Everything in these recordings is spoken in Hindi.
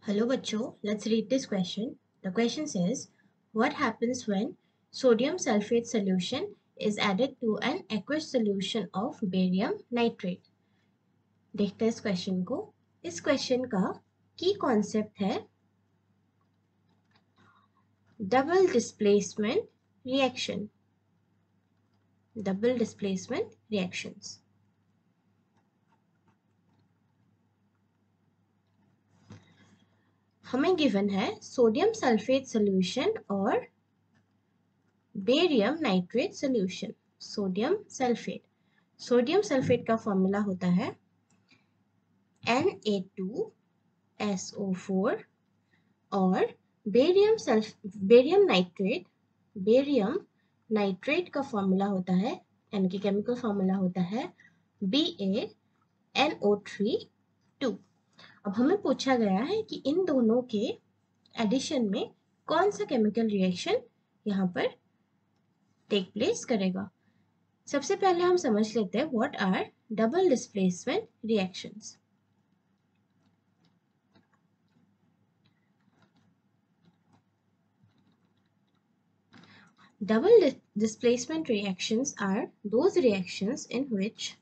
Hello bachcho, let's read this question. The question says, what happens when sodium sulfate solution is added to an aqueous solution of barium nitrate? देखते हैं इस क्वेश्चन को। इस क्वेश्चन का की कॉन्सेप्ट है double displacement reaction. Double displacement reactions. हमें गिवन है सोडियम सल्फेट सॉल्यूशन और barium nitrate solution. Sodium sulphate का फॉर्मूला होता है Na2SO4 और बेरियम नाइट्रेट का फॉर्मूला होता है, यानी कि केमिकल फॉर्मूला होता है BaNO3 2। अब हमें पूछा गया है कि इन दोनों के एडिशन में कौन सा केमिकल रिएक्शन यहाँ पर टेक प्लेस करेगा। सबसे पहले हम समझ लेते हैं what are double displacement reactions. Double displacement reactions are those reactions in which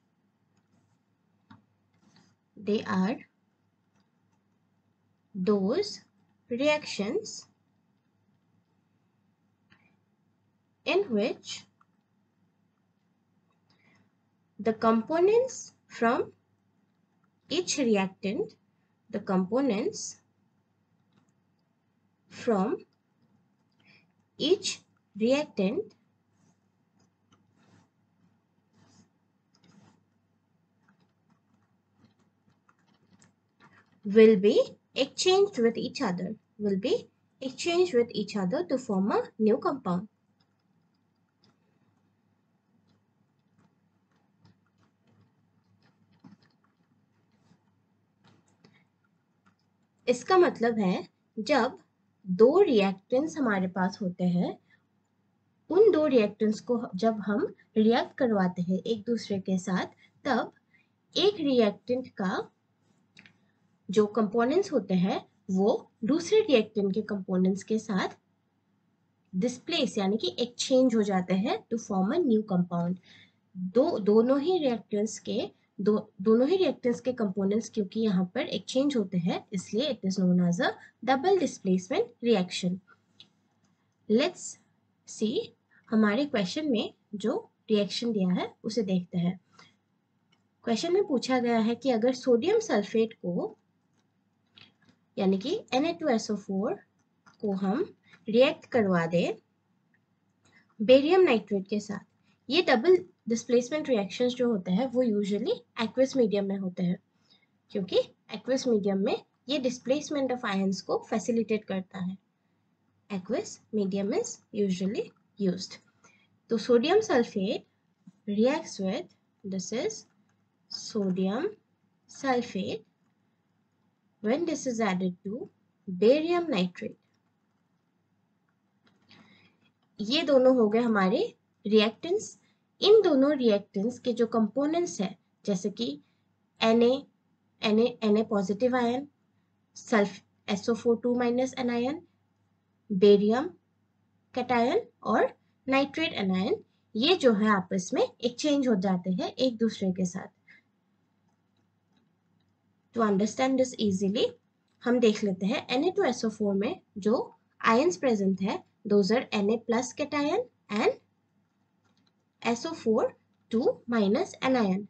the components from each reactant will be exchanged with each other to form a new compound. इसका मतलब है जब दो रिएक्टेंट्स हमारे पास होते हैं, उन दो रिएक्टेंट्स को जब हम रिएक्ट करवाते हैं एक दूसरे के साथ, तब एक रिएक्टेंट का जो कंपोनेंट्स होते हैं वो दूसरे रिएक्टेंट के कंपोनेंट्स के साथ डिस्प्लेस यानी कि एक्सचेंज हो जाते हैं to form a new compound. दोनों ही रिएक्टेंट्स के कंपोनेंट्स क्योंकि यहाँ पर एक्सचेंज होते हैं, इसलिए it is known as a double displacement reaction. Let's see हमारे क्वेश्चन में जो रिएक्शन दिया है उसे देखते हैं। क्वेश्चन में पूछा गया है कि अगर सोडियम सल्फेट को यानी कि Na2SO4 को हम रिएक्ट करवा दें बेरियम नाइट्रेट के साथ, ये डबल डिस्प्लेसमेंट रिएक्शंस जो होते हैं वो यूजुअली एक्वस मीडियम में होते हैं, क्योंकि एक्वस मीडियम में ये डिस्प्लेसमेंट ऑफ आयंस को फैसिलिटेट करता है। Aqueous medium is usually used. तो sodium sulphate reacts with, this is sodium sulfate, when this is added to barium nitrate। ये दोनों हो गए हमारे रिएक्टेंट्स। इन दोनों रिएक्टेंट्स के जो कंपोनेंट्स है, जैसे कि Na positive ion, SO4 minus anion, barium cation और नाइट्रेट एनायन, ये जो है आपस में एक्सचेंज हो जाते हैं एक दूसरे के साथ। टू अंडरस्टैंड दिस इजीली हम देख लेते हैं Na2SO4 में जो आयंस प्रेजेंट है, those are Na plus cation and SO4 minus anion.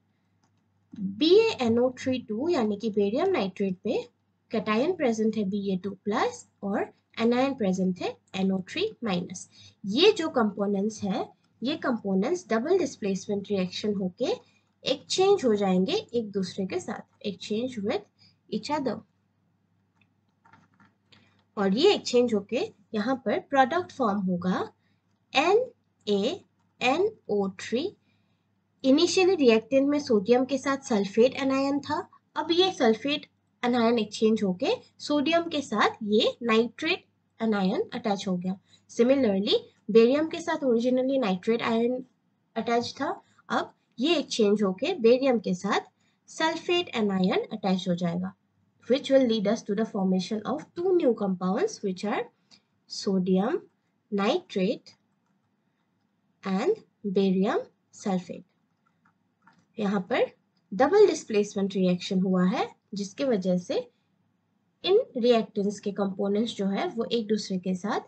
BaNO3 यानी कि बेरियम नाइट्रेट पे कैटायन प्रेजेंट है Ba2 प्लस और एनायन प्रेजेंट है NO3 माइनस। ये जो कंपोनेंट्स है, ये कंपोनेंट्स डबल डिस्प्लेसमेंट रिएक्शन होके एक्सचेंज हो जाएंगे एक दूसरे के साथ, एक्सचेंज विद ईच अदर, और ये एक्सचेंज होके यहाँ पर प्रोडक्ट फॉर्म होगा NaNO3। इनिशियली रिएक्टेंट में सोडियम के साथ सल्फेट एनायन था, अब ये सल्फेट एनायन एक्सचेंज होके सोडियम के साथ ये नाइट्रेट एनायन अटैच हो गया। सिमिलरली बेरियम के साथ ओरिजिनली नाइट्रेट आयन अटैच था, अब ये एक्सचेंज होके बेरियम के साथ सल्फेट एनायन अटैच हो जाएगा। which will lead us to the formation of two new compounds, which are sodium nitrate and barium sulfate. यहाँ पर डबल डिस्प्लेसमेंट रिएक्शन हुआ है, जिसकी वजह से इन रिएक्टेंट्स के कंपोनेंट्स जो है वो एक दूसरे के साथ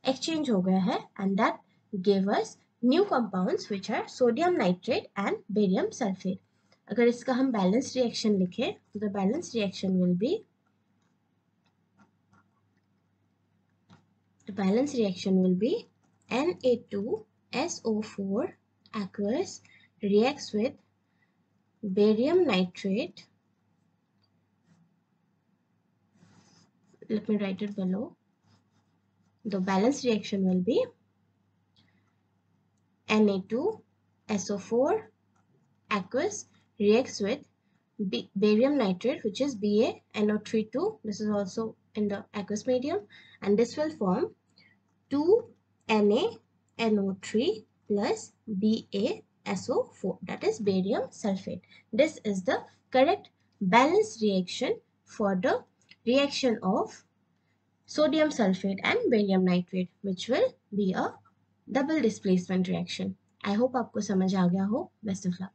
एक्सचेंज हो गया है, and that give us new compounds which are sodium nitrate and barium sulphate. अगर इसका हम बैलेंस रिएक्शन लिखें तो the balance reaction will be Na2SO4 aqueous reacts with barium nitrate. Let me write it below. The balance reaction will be Na2SO4 aqueous reacts with barium nitrate, which is BaNO3 2. This is also in the aqueous medium, and this will form 2NaNO3 plus BaSO4, that is barium sulfate. This is the correct balance reaction for the reaction of sodium sulfate and barium nitrate, which will be a double displacement reaction. I hope आपको समझ आ गया हो. Best of luck.